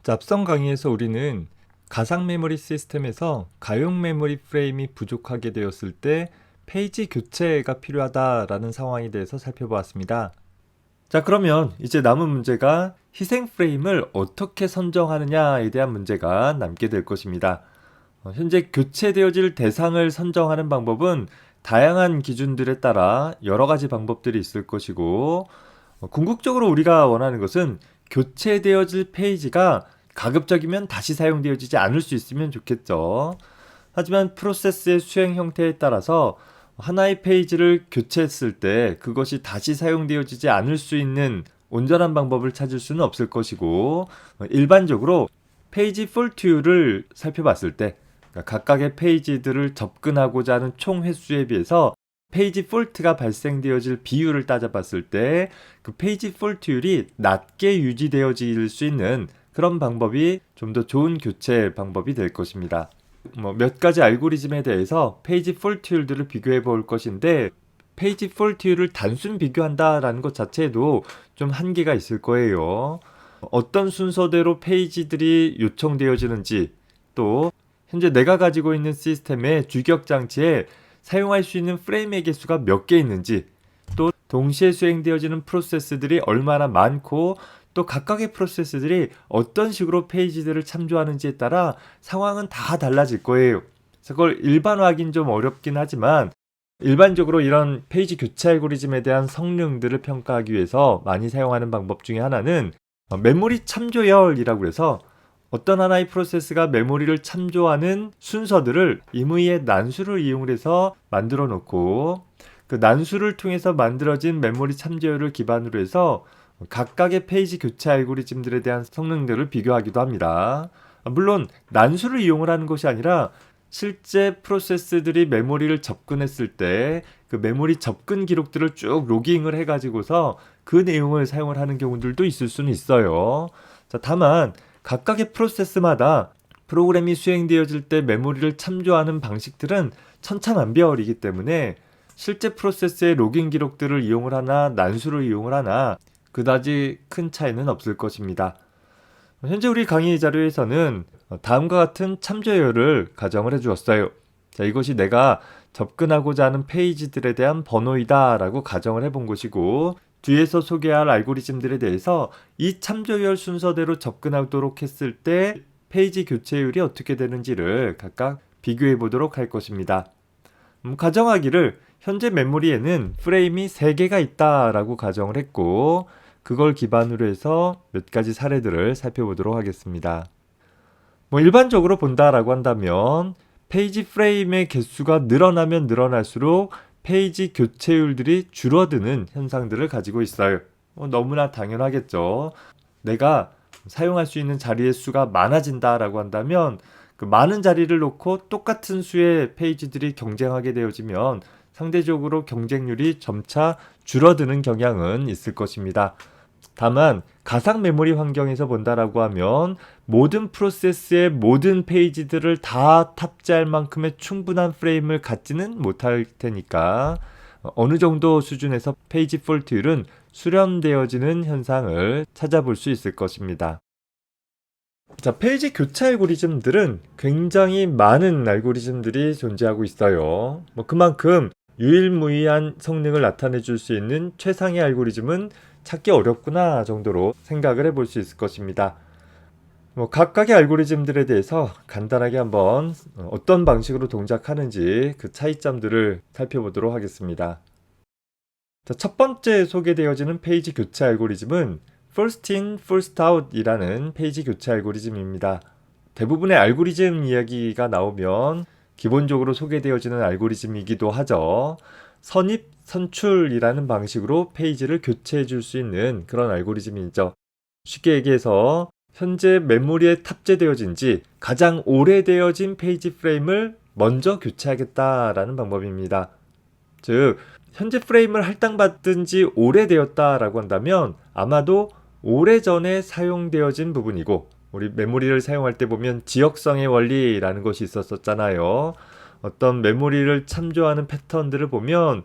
자, 앞선 강의에서 우리는 가상 메모리 시스템에서 가용 메모리 프레임이 부족하게 되었을 때 페이지 교체가 필요하다라는 상황에 대해서 살펴보았습니다. 자, 그러면 이제 남은 문제가 희생 프레임을 어떻게 선정하느냐에 대한 문제가 남게 될 것입니다. 현재 교체되어질 대상을 선정하는 방법은 다양한 기준들에 따라 여러 가지 방법들이 있을 것이고, 궁극적으로 우리가 원하는 것은 교체되어질 페이지가 가급적이면 다시 사용되어지지 않을 수 있으면 좋겠죠. 하지만 프로세스의 수행 형태에 따라서 하나의 페이지를 교체했을 때 그것이 다시 사용되어지지 않을 수 있는 온전한 방법을 찾을 수는 없을 것이고, 일반적으로 페이지 폴트율을 살펴봤을 때 각각의 페이지들을 접근하고자 하는 총 횟수에 비해서 페이지 폴트가 발생되어질 비율을 따져봤을 때 그 페이지 폴트율이 낮게 유지되어질 수 있는 그런 방법이 좀 더 좋은 교체 방법이 될 것입니다. 몇 가지 알고리즘에 대해서 페이지 폴트율들을 비교해 볼 것인데, 페이지 폴트율을 단순 비교한다라는 것 자체에도 좀 한계가 있을 거예요. 어떤 순서대로 페이지들이 요청되어지는지, 또 현재 내가 가지고 있는 시스템의 주격 장치에 사용할 수 있는 프레임의 개수가 몇 개 있는지, 또 동시에 수행되어지는 프로세스들이 얼마나 많고, 또 각각의 프로세스들이 어떤 식으로 페이지들을 참조하는지에 따라 상황은 다 달라질 거예요. 그래서 그걸 일반화하긴 좀 어렵긴 하지만, 일반적으로 이런 페이지 교체 알고리즘에 대한 성능들을 평가하기 위해서 많이 사용하는 방법 중에 하나는 메모리 참조열이라고 해서 어떤 하나의 프로세스가 메모리를 참조하는 순서들을 임의의 난수를 이용해서 만들어 놓고, 그 난수를 통해서 만들어진 메모리 참조율을 기반으로 해서 각각의 페이지 교체 알고리즘들에 대한 성능들을 비교하기도 합니다. 물론 난수를 이용을 하는 것이 아니라 실제 프로세스들이 메모리를 접근했을 때 그 메모리 접근 기록들을 쭉 로깅을 해가지고서 그 내용을 사용을 하는 경우들도 있을 수는 있어요. 자, 다만 각각의 프로세스마다 프로그램이 수행되어질 때 메모리를 참조하는 방식들은 천차만별이기 때문에 실제 프로세스의 로깅 기록들을 이용을 하나 난수를 이용을 하나 그다지 큰 차이는 없을 것입니다. 현재 우리 강의 자료에서는 다음과 같은 참조열을 가정을 해주었어요. 자, 이것이 내가 접근하고자 하는 페이지들에 대한 번호이다 라고 가정을 해본 것이고, 뒤에서 소개할 알고리즘들에 대해서 이 참조열 순서대로 접근하도록 했을 때 페이지 교체율이 어떻게 되는지를 각각 비교해 보도록 할 것입니다. 가정하기를 현재 메모리에는 프레임이 3개가 있다라고 가정을 했고, 그걸 기반으로 해서 몇 가지 사례들을 살펴보도록 하겠습니다. 일반적으로 본다라고 한다면 페이지 프레임의 개수가 늘어나면 늘어날수록 페이지 교체율들이 줄어드는 현상들을 가지고 있어요. 너무나 당연하겠죠. 내가 사용할 수 있는 자리의 수가 많아진다라고 한다면 그 많은 자리를 놓고 똑같은 수의 페이지들이 경쟁하게 되어지면 상대적으로 경쟁률이 점차 줄어드는 경향은 있을 것입니다. 다만 가상 메모리 환경에서 본다라고 하면 모든 프로세스의 모든 페이지들을 다 탑재할 만큼의 충분한 프레임을 갖지는 못할 테니까 어느 정도 수준에서 페이지 폴트율은 수렴되어지는 현상을 찾아볼 수 있을 것입니다. 자, 페이지 교체 알고리즘들은 굉장히 많은 알고리즘들이 존재하고 있어요. 그만큼 유일무이한 성능을 나타내 줄 수 있는 최상의 알고리즘은 찾기 어렵구나 정도로 생각을 해볼 수 있을 것입니다. 각각의 알고리즘들에 대해서 간단하게 한번 어떤 방식으로 동작하는지 그 차이점들을 살펴보도록 하겠습니다. 자, 첫 번째 소개되어지는 페이지 교체 알고리즘은 First in, First out 이라는 페이지 교체 알고리즘입니다. 대부분의 알고리즘 이야기가 나오면 기본적으로 소개되어지는 알고리즘이기도 하죠. 선입, 선출이라는 방식으로 페이지를 교체해 줄 수 있는 그런 알고리즘이죠. 쉽게 얘기해서 현재 메모리에 탑재되어진 지 가장 오래되어진 페이지 프레임을 먼저 교체하겠다라는 방법입니다. 즉, 현재 프레임을 할당받은 지 오래되었다라고 한다면 아마도 오래전에 사용되어진 부분이고, 우리 메모리를 사용할 때 보면 지역성의 원리라는 것이 있었잖아요. 어떤 메모리를 참조하는 패턴들을 보면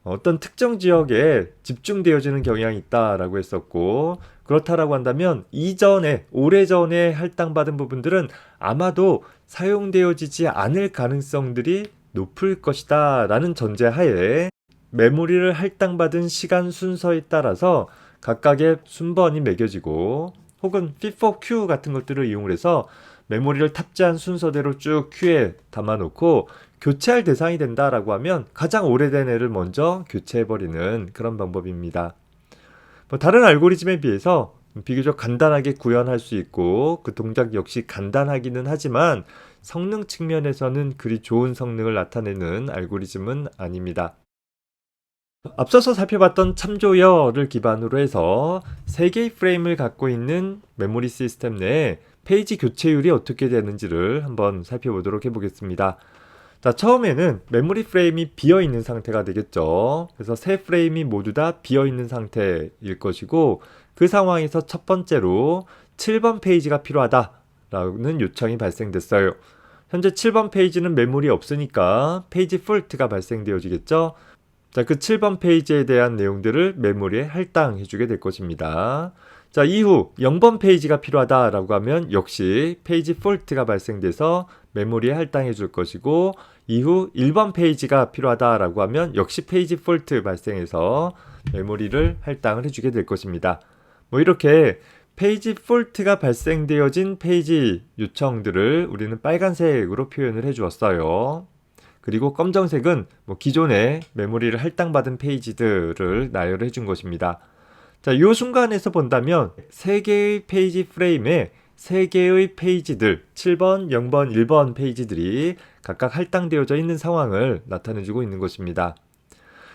어떤 특정 지역에 집중되어지는 경향이 있다라고 했었고, 그렇다라고 한다면 이전에 오래전에 할당받은 부분들은 아마도 사용되어지지 않을 가능성들이 높을 것이다 라는 전제하에 메모리를 할당받은 시간 순서에 따라서 각각의 순번이 매겨지고, 혹은 FIFO-Q 같은 것들을 이용해서 메모리를 탑재한 순서대로 쭉 큐에 담아놓고 교체할 대상이 된다라고 하면 가장 오래된 애를 먼저 교체해버리는 그런 방법입니다. 다른 알고리즘에 비해서 비교적 간단하게 구현할 수 있고 그 동작 역시 간단하기는 하지만 성능 측면에서는 그리 좋은 성능을 나타내는 알고리즘은 아닙니다. 앞서서 살펴봤던 참조열을 기반으로 해서 3개의 프레임을 갖고 있는 메모리 시스템 내에 페이지 교체율이 어떻게 되는지를 한번 살펴보도록 해보겠습니다. 자, 처음에는 메모리 프레임이 비어있는 상태가 되겠죠. 그래서 세 프레임이 모두 다 비어있는 상태일 것이고, 그 상황에서 첫 번째로 7번 페이지가 필요하다라는 요청이 발생됐어요. 현재 7번 페이지는 메모리 없으니까 페이지 폴트가 발생되어지겠죠. 자, 그 7번 페이지에 대한 내용들을 메모리에 할당해주게 될 것입니다. 자, 이후 0번 페이지가 필요하다라고 하면 역시 페이지 폴트가 발생돼서 메모리에 할당해 줄 것이고, 이후 1번 페이지가 필요하다라고 하면 역시 페이지 폴트 발생해서 메모리를 할당을 해주게 될 것입니다. 이렇게 페이지 폴트가 발생되어진 페이지 요청들을 우리는 빨간색으로 표현을 해 주었어요. 그리고 검정색은 기존에 메모리를 할당받은 페이지들을 나열해 준 것입니다. 자, 이 순간에서 본다면 3개의 페이지 프레임에 3개의 페이지들, 7번, 0번, 1번 페이지들이 각각 할당되어져 있는 상황을 나타내주고 있는 것입니다.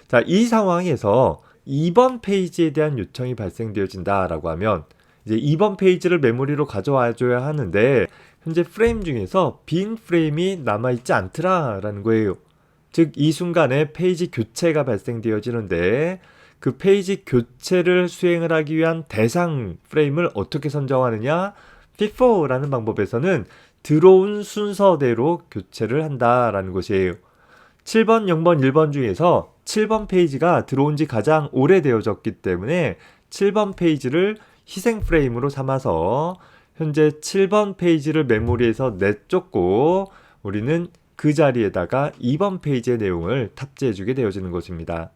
자, 이 상황에서 2번 페이지에 대한 요청이 발생되어진다라고 하면 이제 2번 페이지를 메모리로 가져와줘야 하는데 현재 프레임 중에서 빈 프레임이 남아있지 않더라라는 거예요. 즉, 이 순간에 페이지 교체가 발생되어지는데 그 페이지 교체를 수행을 하기 위한 대상 프레임을 어떻게 선정하느냐? FIFO라는 방법에서는 들어온 순서대로 교체를 한다라는 것이에요. 7번, 0번, 1번 중에서 7번 페이지가 들어온 지 가장 오래되어졌기 때문에 7번 페이지를 희생 프레임으로 삼아서 현재 7번 페이지를 메모리에서 내쫓고 우리는 그 자리에다가 2번 페이지의 내용을 탑재해주게 되어지는 것입니다.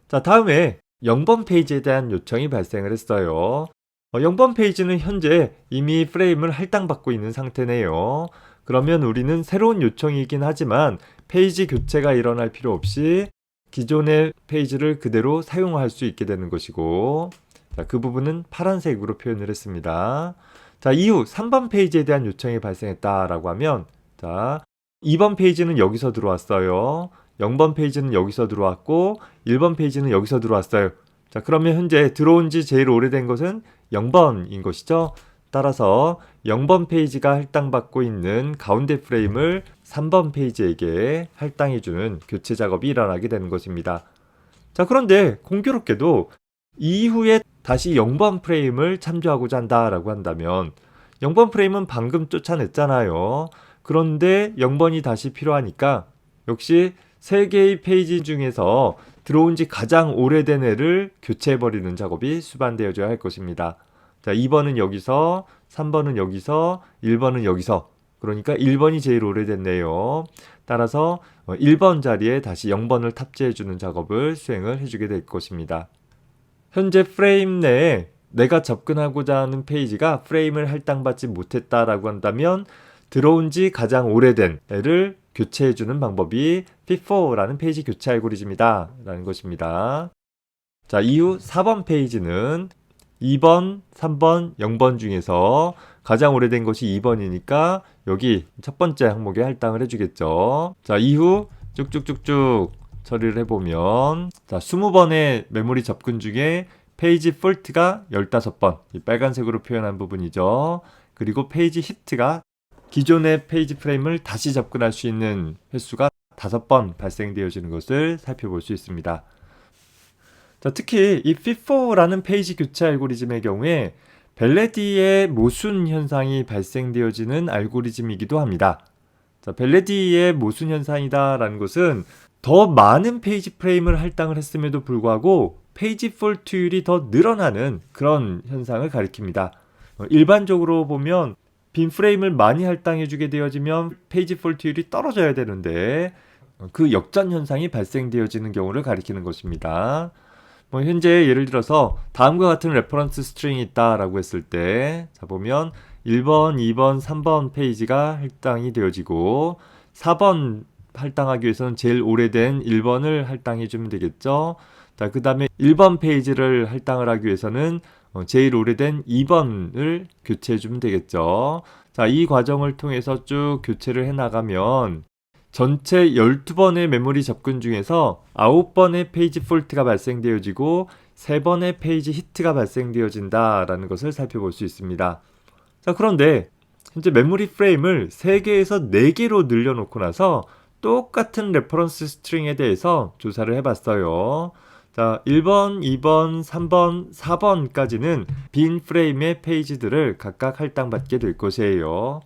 자, 다음에 0번 페이지에 대한 요청이 발생을 했어요. 0번 페이지는 현재 이미 프레임을 할당받고 있는 상태네요. 그러면 우리는 새로운 요청이긴 하지만 페이지 교체가 일어날 필요 없이 기존의 페이지를 그대로 사용할 수 있게 되는 것이고, 자, 그 부분은 파란색으로 표현을 했습니다. 자, 이후 3번 페이지에 대한 요청이 발생했다라고 하면, 자, 2번 페이지는 여기서 들어왔어요. 0번 페이지는 여기서 들어왔고 1번 페이지는 여기서 들어왔어요. 자, 그러면 현재 들어온 지 제일 오래된 것은 0번인 것이죠. 따라서 0번 페이지가 할당받고 있는 가운데 프레임을 3번 페이지에게 할당해주는 교체 작업이 일어나게 되는 것입니다. 자, 그런데 공교롭게도 이후에 다시 0번 프레임을 참조하고자 한다라고 한다면 0번 프레임은 방금 쫓아냈잖아요. 그런데 0번이 다시 필요하니까 역시 3개의 페이지 중에서 들어온 지 가장 오래된 애를 교체해버리는 작업이 수반되어져야 할 것입니다. 자, 2번은 여기서, 3번은 여기서, 1번은 여기서. 그러니까 1번이 제일 오래됐네요. 따라서 1번 자리에 다시 0번을 탑재해주는 작업을 수행을 해주게 될 것입니다. 현재 프레임 내에 내가 접근하고자 하는 페이지가 프레임을 할당받지 못했다라고 한다면 들어온 지 가장 오래된 애를 교체해주는 방법이 FIFO라는 페이지 교체 알고리즘이다 라는 것입니다. 자, 이후 4번 페이지는 2번, 3번, 0번 중에서 가장 오래된 것이 2번이니까 여기 첫 번째 항목에 할당을 해주겠죠. 자, 이후 쭉쭉쭉쭉 처리를 해보면, 자, 20번의 메모리 접근 중에 페이지 폴트가 15번, 이 빨간색으로 표현한 부분이죠. 그리고 페이지 히트가 기존의 페이지 프레임을 다시 접근할 수 있는 횟수가 5번 발생되어지는 것을 살펴볼 수 있습니다. 자, 특히 이 FIFO라는 페이지 교체 알고리즘의 경우에 벨레디의 모순 현상이 발생되어지는 알고리즘이기도 합니다. 자, 벨레디의 모순 현상이다라는 것은 더 많은 페이지 프레임을 할당을 했음에도 불구하고 페이지 폴트율이 더 늘어나는 그런 현상을 가리킵니다. 일반적으로 보면 빈 프레임을 많이 할당해주게 되어지면 페이지 폴트율이 떨어져야 되는데 그 역전 현상이 발생되어지는 경우를 가리키는 것입니다. 현재 예를 들어서 다음과 같은 레퍼런스 스트링이 있다라고 했을 때, 자 보면 1번, 2번, 3번 페이지가 할당이 되어지고 4번 할당하기 위해서는 제일 오래된 1번을 할당해 주면 되겠죠. 자, 그 다음에 1번 페이지를 할당을 하기 위해서는 제일 오래된 2번을 교체해 주면 되겠죠. 자, 이 과정을 통해서 쭉 교체를 해 나가면 전체 12번의 메모리 접근 중에서 9번의 페이지 폴트가 발생되어지고 3번의 페이지 히트가 발생되어진다라는 것을 살펴볼 수 있습니다. 자, 그런데 현재 메모리 프레임을 3개에서 4개로 늘려놓고 나서 똑같은 레퍼런스 스트링에 대해서 조사를 해봤어요. 자, 1번, 2번, 3번, 4번까지는 빈 프레임의 페이지들을 각각 할당받게 될 것이에요.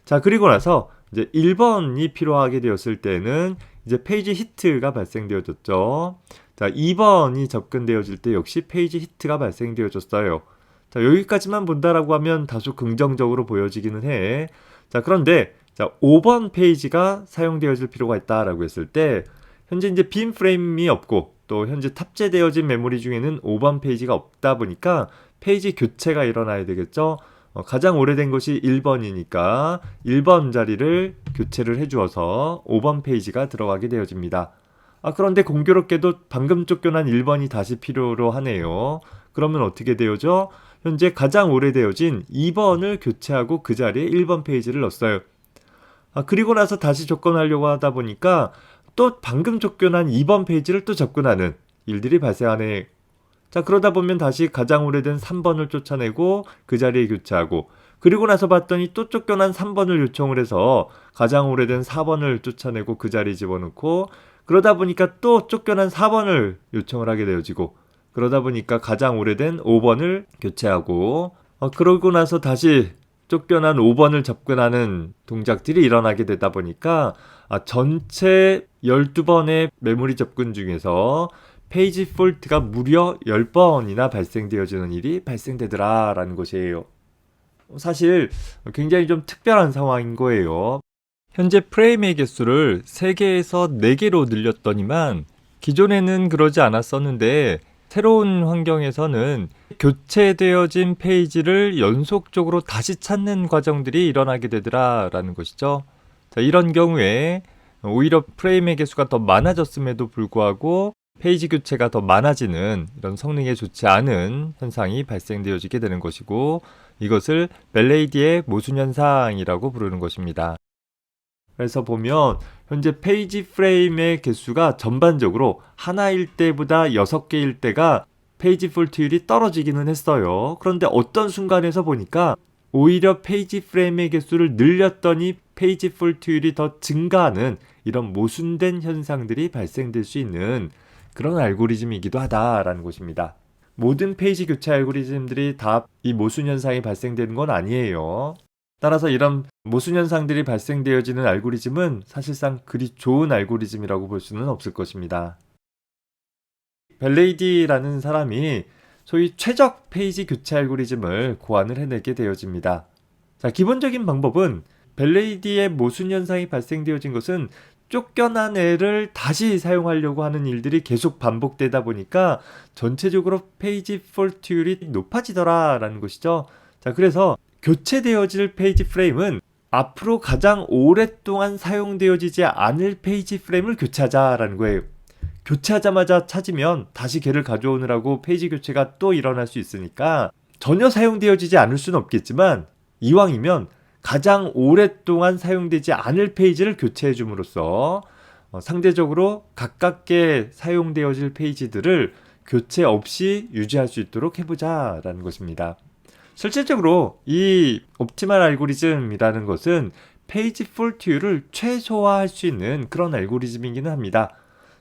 자, 그리고 나서 이제 1번이 필요하게 되었을 때는 이제 페이지 히트가 발생되어졌죠. 자, 2번이 접근되어질 때 역시 페이지 히트가 발생되어졌어요. 자, 여기까지만 본다라고 하면 다소 긍정적으로 보여지기는 해. 자, 그런데 자, 5번 페이지가 사용되어질 필요가 있다라고 했을 때 현재 이제 빈 프레임이 없고 또 현재 탑재되어진 메모리 중에는 5번 페이지가 없다 보니까 페이지 교체가 일어나야 되겠죠. 가장 오래된 것이 1번이니까 1번 자리를 교체를 해주어서 5번 페이지가 들어가게 되어집니다. 그런데 공교롭게도 방금 쫓겨난 1번이 다시 필요로 하네요. 그러면 어떻게 되어져? 현재 가장 오래되어진 2번을 교체하고 그 자리에 1번 페이지를 넣었어요. 그리고 나서 다시 접근하려고 하다 보니까 또 방금 접근한 2번 페이지를 또 접근하는 일들이 발생하네. 자, 그러다 보면 다시 가장 오래된 3번을 쫓아내고 그 자리에 교체하고, 그리고 나서 봤더니 또 쫓겨난 3번을 요청을 해서 가장 오래된 4번을 쫓아내고 그 자리에 집어넣고, 그러다 보니까 또 쫓겨난 4번을 요청을 하게 되어지고, 그러다 보니까 가장 오래된 5번을 교체하고, 그러고 나서 다시 쫓겨난 5번을 접근하는 동작들이 일어나게 되다 보니까 전체 12번의 메모리 접근 중에서 페이지 폴트가 무려 10번이나 발생되어지는 일이 발생되더라 라는 것이에요. 사실 굉장히 좀 특별한 상황인 거예요. 현재 프레임의 개수를 3개에서 4개로 늘렸더니만 기존에는 그러지 않았었는데 새로운 환경에서는 교체되어진 페이지를 연속적으로 다시 찾는 과정들이 일어나게 되더라 라는 것이죠. 자, 이런 경우에 오히려 프레임의 개수가 더 많아졌음에도 불구하고 페이지 교체가 더 많아지는 이런 성능에 좋지 않은 현상이 발생되어지게 되는 것이고, 이것을 벨레이디의 모순현상이라고 부르는 것입니다. 그래서 보면 현재 페이지 프레임의 개수가 전반적으로 하나일 때보다 6개일 때가 페이지 폴트율이 떨어지기는 했어요. 그런데 어떤 순간에서 보니까 오히려 페이지 프레임의 개수를 늘렸더니 페이지 폴트율이 더 증가하는 이런 모순된 현상들이 발생될 수 있는 그런 알고리즘이기도 하다라는 것입니다. 모든 페이지 교체 알고리즘들이 다 이 모순 현상이 발생되는 건 아니에요. 따라서 이런 모순 현상들이 발생되어지는 알고리즘은 사실상 그리 좋은 알고리즘이라고 볼 수는 없을 것입니다. 벨레이디라는 사람이 소위 최적 페이지 교체 알고리즘을 고안을 해내게 되어집니다. 자, 기본적인 방법은 벨레이디의 모순 현상이 발생되어진 것은 쫓겨난 애를 다시 사용하려고 하는 일들이 계속 반복되다 보니까 전체적으로 페이지 폴트율이 높아지더라 라는 것이죠. 자, 그래서 교체되어질 페이지 프레임은 앞으로 가장 오랫동안 사용되어지지 않을 페이지 프레임을 교체하자라는 거예요. 교체하자마자 찾으면 다시 걔를 가져오느라고 페이지 교체가 또 일어날 수 있으니까 전혀 사용되어지지 않을 수는 없겠지만 이왕이면 가장 오랫동안 사용되지 않을 페이지를 교체해 줌으로써 상대적으로 가깝게 사용되어질 페이지들을 교체 없이 유지할 수 있도록 해보자라는 것입니다. 실질적으로 이 옵티멀 알고리즘이라는 것은 페이지 폴트율을 최소화할 수 있는 그런 알고리즘이기는 합니다.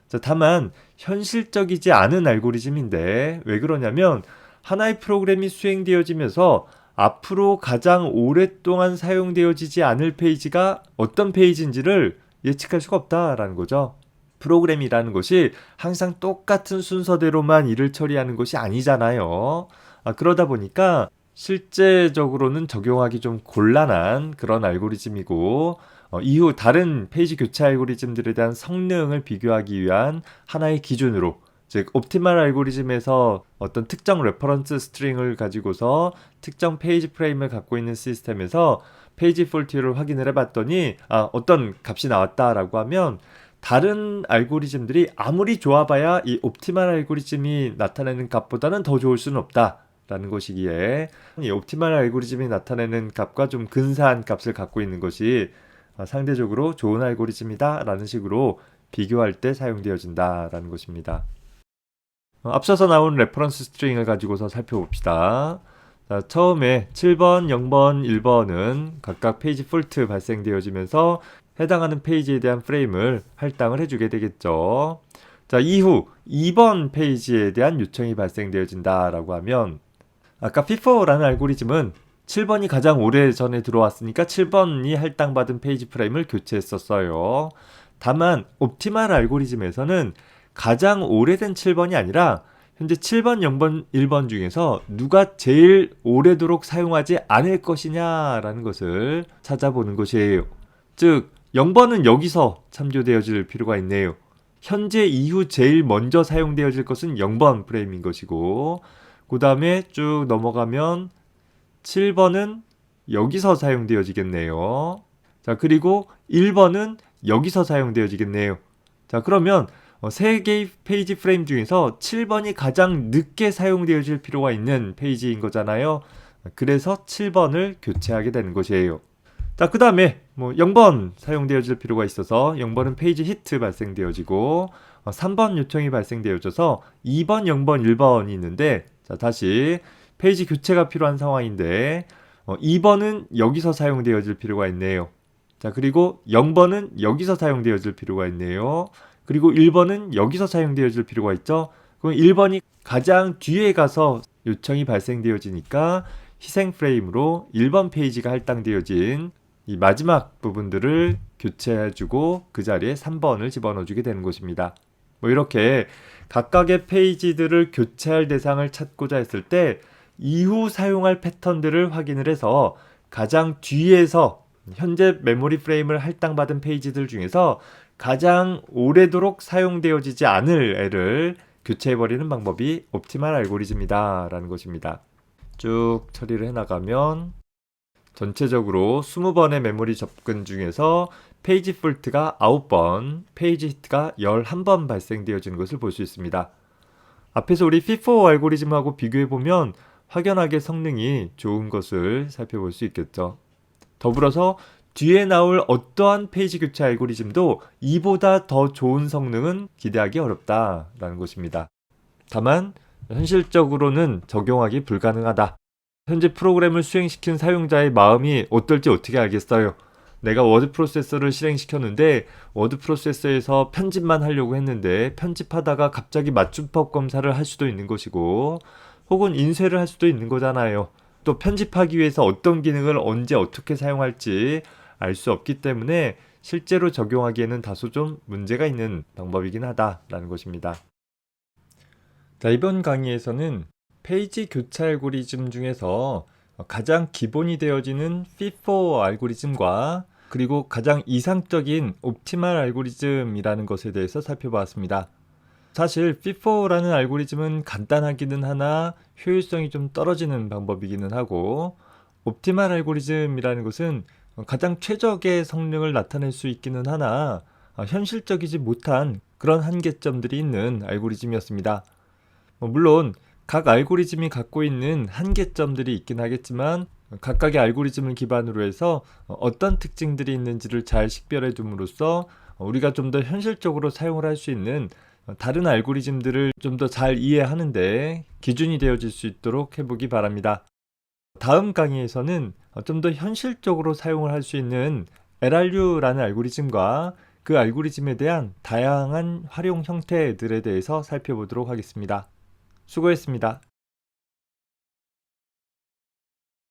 자, 다만 현실적이지 않은 알고리즘인데 왜 그러냐면 하나의 프로그램이 수행되어지면서 앞으로 가장 오랫동안 사용되어지지 않을 페이지가 어떤 페이지인지를 예측할 수가 없다라는 거죠. 프로그램이라는 것이 항상 똑같은 순서대로만 일을 처리하는 것이 아니잖아요. 그러다 보니까 실제적으로는 적용하기 좀 곤란한 그런 알고리즘이고, 이후 다른 페이지 교체 알고리즘들에 대한 성능을 비교하기 위한 하나의 기준으로, 즉 옵티멀 알고리즘에서 어떤 특정 레퍼런스 스트링을 가지고서 특정 페이지 프레임을 갖고 있는 시스템에서 페이지 폴트를 확인을 해봤더니 어떤 값이 나왔다라고 하면, 다른 알고리즘들이 아무리 좋아봐야 이 옵티멀 알고리즘이 나타내는 값보다는 더 좋을 수는 없다라는 것이기에, 이 옵티멀 알고리즘이 나타내는 값과 좀 근사한 값을 갖고 있는 것이 상대적으로 좋은 알고리즘이다라는 식으로 비교할 때 사용되어진다라는 것입니다. 앞서서 나온 레퍼런스 스트링을 가지고서 살펴봅시다. 자, 처음에 7번, 0번, 1번은 각각 페이지 폴트 발생되어지면서 해당하는 페이지에 대한 프레임을 할당을 해주게 되겠죠. 자, 이후 2번 페이지에 대한 요청이 발생되어진다라고 하면, 아까 FIFO라는 알고리즘은 7번이 가장 오래전에 들어왔으니까 7번이 할당받은 페이지 프레임을 교체했었어요. 다만 옵티멀 알고리즘에서는 가장 오래된 7번이 아니라 현재 7번, 0번, 1번 중에서 누가 제일 오래도록 사용하지 않을 것이냐라는 것을 찾아보는 것이에요. 즉 0번은 여기서 참조되어질 필요가 있네요. 현재 이후 제일 먼저 사용되어질 것은 0번 프레임인 것이고, 그 다음에 쭉 넘어가면 7번은 여기서 사용되어지겠네요. 자, 그리고 1번은 여기서 사용되어지겠네요. 자, 그러면 세 개의 페이지 프레임 중에서 7번이 가장 늦게 사용되어질 필요가 있는 페이지인 거잖아요. 그래서 7번을 교체하게 되는 것이에요. 자, 그 다음에 0번 사용되어질 필요가 있어서 0번은 페이지 히트 발생되어지고, 3번 요청이 발생되어져서 2번, 0번, 1번이 있는데, 자, 다시 페이지 교체가 필요한 상황인데 2번은 여기서 사용되어질 필요가 있네요. 자, 그리고 0번은 여기서 사용되어질 필요가 있네요. 그리고 1번은 여기서 사용되어질 필요가 있죠. 그럼 1번이 가장 뒤에 가서 요청이 발생되어지니까 희생 프레임으로 1번 페이지가 할당되어진 이 마지막 부분들을 교체해주고 그 자리에 3번을 집어넣어주게 되는 것입니다. 이렇게 각각의 페이지들을 교체할 대상을 찾고자 했을 때 이후 사용할 패턴들을 확인을 해서 가장 뒤에서 현재 메모리 프레임을 할당받은 페이지들 중에서 가장 오래도록 사용되어지지 않을 애를 교체해버리는 방법이 옵티멀 알고리즘이다 라는 것입니다. 쭉 처리를 해나가면 전체적으로 20번의 메모리 접근 중에서 페이지 폴트가 9번, 페이지 히트가 11번 발생되어지는 것을 볼 수 있습니다. 앞에서 우리 FIFO 알고리즘하고 비교해보면 확연하게 성능이 좋은 것을 살펴볼 수 있겠죠. 더불어서 뒤에 나올 어떠한 페이지 교체 알고리즘도 이보다 더 좋은 성능은 기대하기 어렵다라는 것입니다. 다만 현실적으로는 적용하기 불가능하다. 현재 프로그램을 수행시킨 사용자의 마음이 어떨지 어떻게 알겠어요? 내가 워드 프로세서를 실행시켰는데 워드 프로세서에서 편집만 하려고 했는데 편집하다가 갑자기 맞춤법 검사를 할 수도 있는 것이고, 혹은 인쇄를 할 수도 있는 거잖아요. 또 편집하기 위해서 어떤 기능을 언제 어떻게 사용할지 알 수 없기 때문에 실제로 적용하기에는 다소 좀 문제가 있는 방법이긴 하다라는 것입니다. 자, 이번 강의에서는 페이지 교체 알고리즘 중에서 가장 기본이 되어지는 FIFO 알고리즘과 그리고 가장 이상적인 옵티멀 알고리즘이라는 것에 대해서 살펴보았습니다. 사실 FIFO라는 알고리즘은 간단하기는 하나 효율성이 좀 떨어지는 방법이기는 하고, 옵티멀 알고리즘이라는 것은 가장 최적의 성능을 나타낼 수 있기는 하나 현실적이지 못한 그런 한계점들이 있는 알고리즘이었습니다. 물론 각 알고리즘이 갖고 있는 한계점들이 있긴 하겠지만 각각의 알고리즘을 기반으로 해서 어떤 특징들이 있는지를 잘 식별해 줌으로써 우리가 좀 더 현실적으로 사용을 할 수 있는 다른 알고리즘들을 좀 더 잘 이해하는데 기준이 되어질 수 있도록 해보기 바랍니다. 다음 강의에서는 좀 더 현실적으로 사용을 할 수 있는 LRU라는 알고리즘과 그 알고리즘에 대한 다양한 활용 형태들에 대해서 살펴보도록 하겠습니다. 수고했습니다.